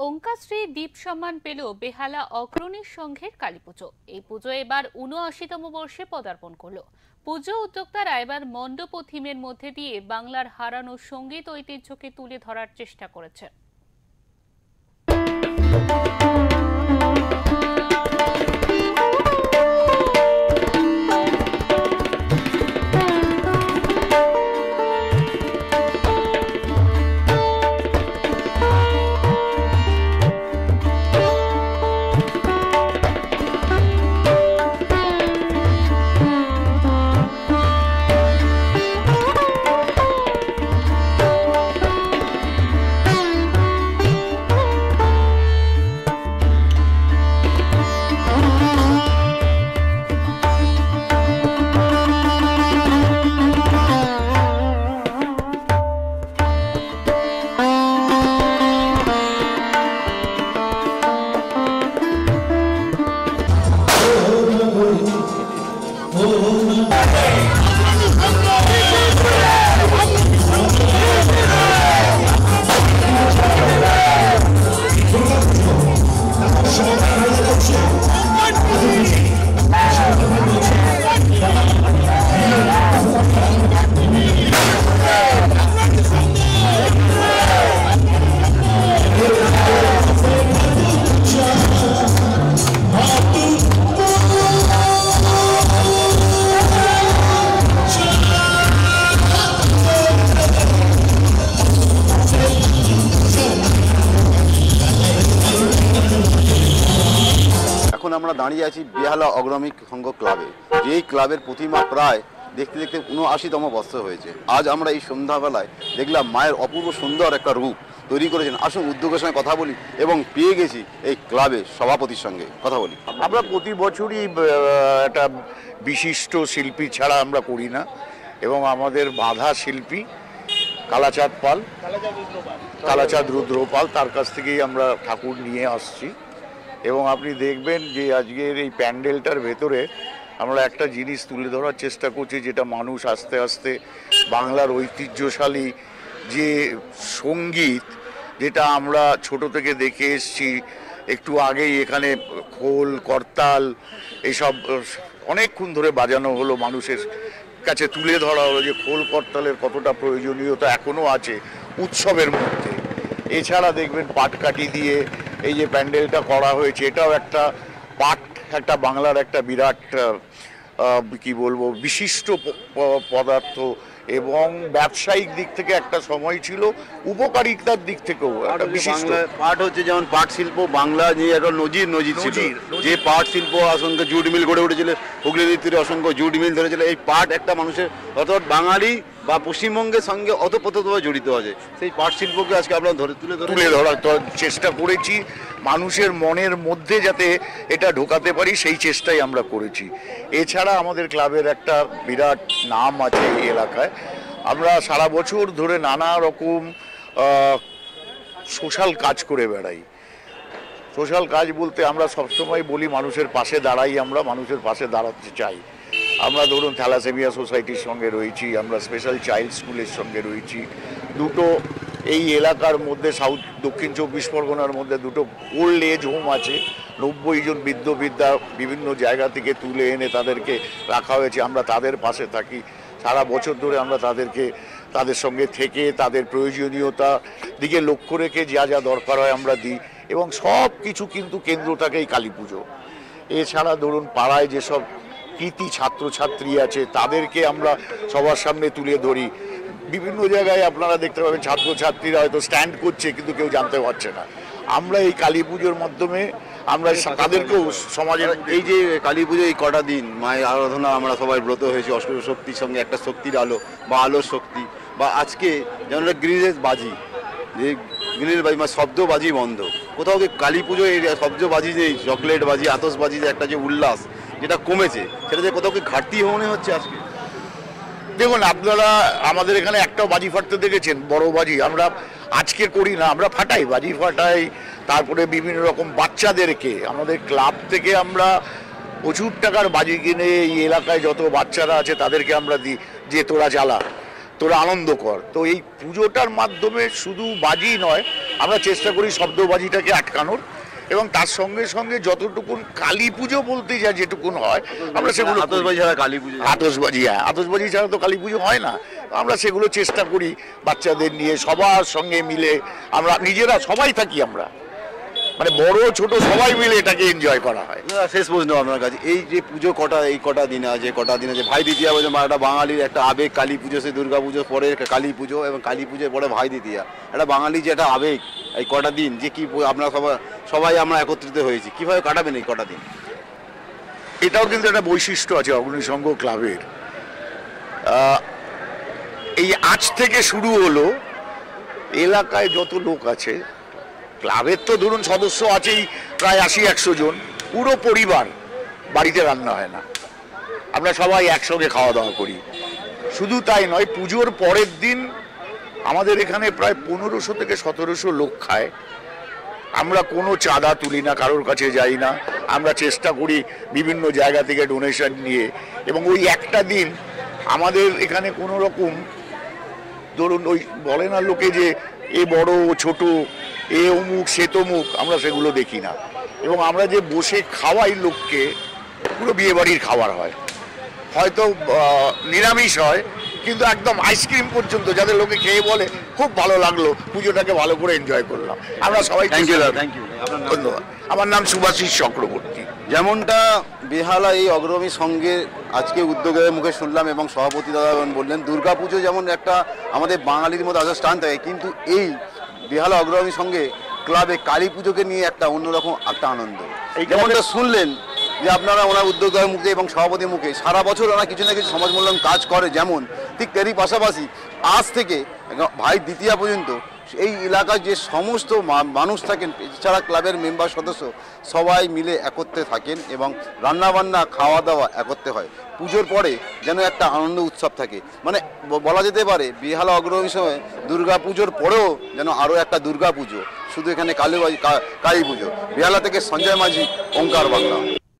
ওঙ্কাশ্রী দ্বীপ সম্মান পেল বেহালা অগ্রণী সংঘের কালীপুজো। এই পুজো এবার ৭৯তম বর্ষে পদার্পণ করল। পুজো উদ্যোক্তারা এবার মণ্ডপ ও থিমের মধ্যে দিয়ে বাংলার হারানো সঙ্গীত ঐতিহ্যকে তুলে ধরার চেষ্টা করেছে। আমরা দাঁড়িয়ে আছি বেহালা অগ্রণী সংঘ ক্লাবে, যেই ক্লাবের প্রতিমা প্রায় দেখতে দেখতে ৭৯তম বর্ষ হয়েছে। আজ আমরা এই সন্ধ্যাবেলায় দেখলাম মায়ের অপূর্ব সুন্দর একটা রূপ তৈরি করেছেন। আসুন উদ্যোগের সঙ্গে কথা বলি এবং পেয়ে গেছি এই ক্লাবের সভাপতির সঙ্গে কথা বলি। আমরা প্রতি বছরই একটা বিশিষ্ট শিল্পী ছাড়া আমরা করি না, এবং আমাদের বাঁধা শিল্পী কালাচাঁদ পাল, কালাচাঁদ রুদ্রপাল, তার কাছ থেকেই আমরা ঠাকুর নিয়ে আসছি। এবং আপনি দেখবেন যে আজকের এই প্যান্ডেলটার ভেতরে আমরা একটা জিনিস তুলে ধরার চেষ্টা করছি, যেটা মানুষ আস্তে আস্তে বাংলার ঐতিহ্যশালী যে সঙ্গীত, যেটা আমরা ছোট থেকে দেখে এসছি। একটু আগেই এখানে খোল, করতাল এসব অনেকক্ষণ ধরে বাজানো হলো, মানুষের কাছে তুলে ধরা হলো যে খোল করতালের কতটা প্রয়োজনীয়তা এখনও আছে উৎসবের মধ্যে। এছাড়া দেখবেন পাটকাঠি দিয়ে এই যে প্যান্ডেলটা করা হয়েছে, এটাও একটা পাট, একটা বাংলার একটা বিরাট কি বলবো বিশিষ্ট পদার্থ, এবং ব্যবসায়িক দিক থেকে একটা সময় ছিল, উপকারিতার দিক থেকেও একটা বিশিষ্ট। পাট হচ্ছে যেমন পাট শিল্প বাংলা নিয়ে একটা নজির ছিল, যে পাট শিল্প অসংখ্য জুট মিল গড়ে উঠেছিল, হুগলি তীরে অসংখ্য জুট মিল ধরেছিল। এই পাট একটা মানুষের অর্থাৎ বাঙালি বা পশ্চিমবঙ্গের সঙ্গে ওতপ্রোতভাবে জড়িত আছে। সেই পাট শিল্পকে আজকে আমরা তুলে ধরার চেষ্টা করেছি, মানুষের মনের মধ্যে যাতে এটা ঢোকাতে পারি সেই চেষ্টাই আমরা করেছি। এছাড়া আমাদের ক্লাবের একটা বিরাট নাম আছে এই এলাকায়। আমরা সারা বছর ধরে নানা রকম সোশ্যাল কাজ করে বেড়াই। সোশ্যাল কাজ বলতে আমরা সবসময় বলি মানুষের পাশে দাঁড়াই, আমরা মানুষের পাশে দাঁড়াতে চাই। আমরা ধরুন থ্যালাসেমিয়া সোসাইটির সঙ্গে রয়েছি, আমরা স্পেশাল চাইল্ড স্কুলের সঙ্গে রয়েছি। দুটো এই এলাকার মধ্যে দক্ষিণ ২৪ পরগনার মধ্যে দুটো ওল্ড এজ হোম আছে। ৯০ জন বৃদ্ধ বিভিন্ন জায়গা থেকে তুলে এনে তাদেরকে রাখা হয়েছে। আমরা তাদের পাশে থাকি সারা বছর ধরে। আমরা তাদের সঙ্গে থেকে তাদের প্রয়োজনীয়তা দিকে লক্ষ্য রেখে যা যা দরকার হয় আমরা দিই, এবং সব কিছু কিন্তু কেন্দ্র থাকে এই কালী পুজো। এছাড়া ধরুন পাড়ায় যেসব কৃতি ছাত্রছাত্রী আছে তাদেরকে আমরা সবার সামনে তুলে ধরি। বিভিন্ন জায়গায় আপনারা দেখতে পাবেন ছাত্রছাত্রীরা হয়তো স্ট্যান্ড করছে কিন্তু কেউ জানতে পারছে না। আমরা এই কালী পুজোর মাধ্যমে আমরা তাদেরকেও সমাজের এই যে কালী পুজো এই কটা দিন মায়ের আরাধনা আমরা সবাই ব্রত হয়েছি অষ্টম শক্তির সঙ্গে, একটা শক্তির আলো বা আলোর শক্তি, বা আজকে যেমন গ্রিনেজ বাজি, যে গ্রিনেজ বাজি মানে শব্দবাজি বন্ধ। কোথাও কি কালী পুজো এই শব্দবাজি নেই, চকলেট বাজি, আতশবাজি যে একটা যে উল্লাস যেটা কমেছে, সেটা যে কোথাও কি ঘাটতি মনে হচ্ছে আজকে। দেখুন আপনারা আমাদের এখানে একটাও বাজি ফাটতে দেখেছেন? বড় বাজি আমরা আজকে করি না, আমরা ফাটাই, বাজি ফাটাই। তারপরে বিভিন্ন রকম বাচ্চাদেরকে আমাদের ক্লাব থেকে আমরা প্রচুর টাকার বাজি কিনে এই এলাকায় যত বাচ্চারা আছে তাদেরকে আমরা দিই যে তোরা জ্বালা। তোরা আনন্দ কর। তো এই পুজোটার মাধ্যমে শুধু বাজি নয়, আমরা চেষ্টা করি শব্দবাজিটাকে আটকানোর, এবং তার সঙ্গে সঙ্গে যতটুকুন কালী পুজো বলতে যা যেটুকুন হয় আমরা সেগুলো আতশবাজি ছাড়া কালী পুজো, আতশবাজি, হ্যাঁ আতশবাজি ছাড়া তো কালী পুজো হয় না। আমরা সেগুলো চেষ্টা করি বাচ্চাদের নিয়ে সবার সঙ্গে মিলে, আমরা নিজেরা সবাই থাকি, আমরা মানে বড় ছোট সবাই মিলে এটাকে এনজয় করা হয়। শেষ প্রশ্ন আপনার কাছে, এই যে পুজো এই কটা দিনে আছে ভাই দ্বিতীয়া বলছে একটা বাঙালির একটা আবেগ, কালী পুজো, সে দুর্গা পুজোর পরে কালী পুজো এবং কালী পুজোর পরে ভাই দ্বিতীয়া, একটা বাঙালি যে একটা আবেগ, এই কটা দিন যে কি আপনারা সবাই আমরা একত্রিত হয়েছি, কিভাবে কাটাবেন এই কটা দিন? এটাও কিন্তু একটা বৈশিষ্ট্য আছে অগ্নিসংঘ ক্লাবের। এই আজ থেকে শুরু হলো, এলাকায় যত লোক আছে, ক্লাবের তো ধরুন সদস্য আছেই প্রায় 80-100 জন, পুরো পরিবার, বাড়িতে রান্না হয় না, আমরা সবাই একসঙ্গে খাওয়া দাওয়া করি। শুধু তাই নয়, পুজোর পরের দিন আমাদের এখানে প্রায় 1500 থেকে 1700 লোক খায়। আমরা কোনো চাঁদা তুলি না, কারোর কাছে যাই না, আমরা চেষ্টা করি বিভিন্ন জায়গা থেকে ডোনেশন নিয়ে, এবং ওই একটা দিন আমাদের এখানে কোনো রকম ধরুন ওই বলে না লোকে যে এ বড় ও ছোট, এ অমুক সে তমুক, আমরা সেগুলো দেখি না। এবং আমরা যে বসে খাওয়াই লোককে, পুরো বিয়ে বাড়ির খাবার হয়, হয়তো নিরামিষ হয়, কিন্তু একদম আইসক্রিম পর্যন্ত, যাদের লোকে খেয়ে বলে খুব ভালো লাগলো, পুজোটাকে ভালো করে এনজয় করলাম। আমরা সবাই থ্যাংক ইউ। ধন্যবাদ। আমার নাম সুভাষিস চক্রবর্তী। যেমনটা বেহালা এই অগ্রণী সঙ্গের আজকে উদ্যোগের মুখে শুনলাম এবং সভাপতি দাদা বললেন, দুর্গাপুজো যেমন একটা আমাদের বাঙালির মধ্যে আসার স্থান থাকে, কিন্তু এই বেহালা অগ্রণী সঙ্গে ক্লাবে কালী পুজোকে নিয়ে একটা অন্যরকম একটা আনন্দ। যেমনটা শুনলেন যে আপনারা ওনার উদ্যোক্তার মুখে এবং সভাপতির মুখে সারা বছর ওরা কিছু না কিছু সমাজ মূল্যায়ন কাজ করে, যেমন ঠিক তারই পাশাপাশি আজ থেকে ভাই দ্বিতীয়া পর্যন্ত এই এলাকার যে সমস্ত মানুষ থাকেন, এছাড়া ক্লাবের মেম্বার সদস্য সবাই মিলে একত্রে থাকেন এবং রান্নাবান্না খাওয়া দাওয়া একত্রে হয়। পুজোর পরে যেন একটা আনন্দ উৎসব থাকে, মানে বলা যেতে পারে বেহালা অগ্রণী সময় দুর্গা পুজোর পরেও যেন আরও একটা দুর্গা পুজো, শুধু এখানে কালী পুজো। বেহালা থেকে সঞ্জয় মাঝি, ওঙ্কার বাংলা।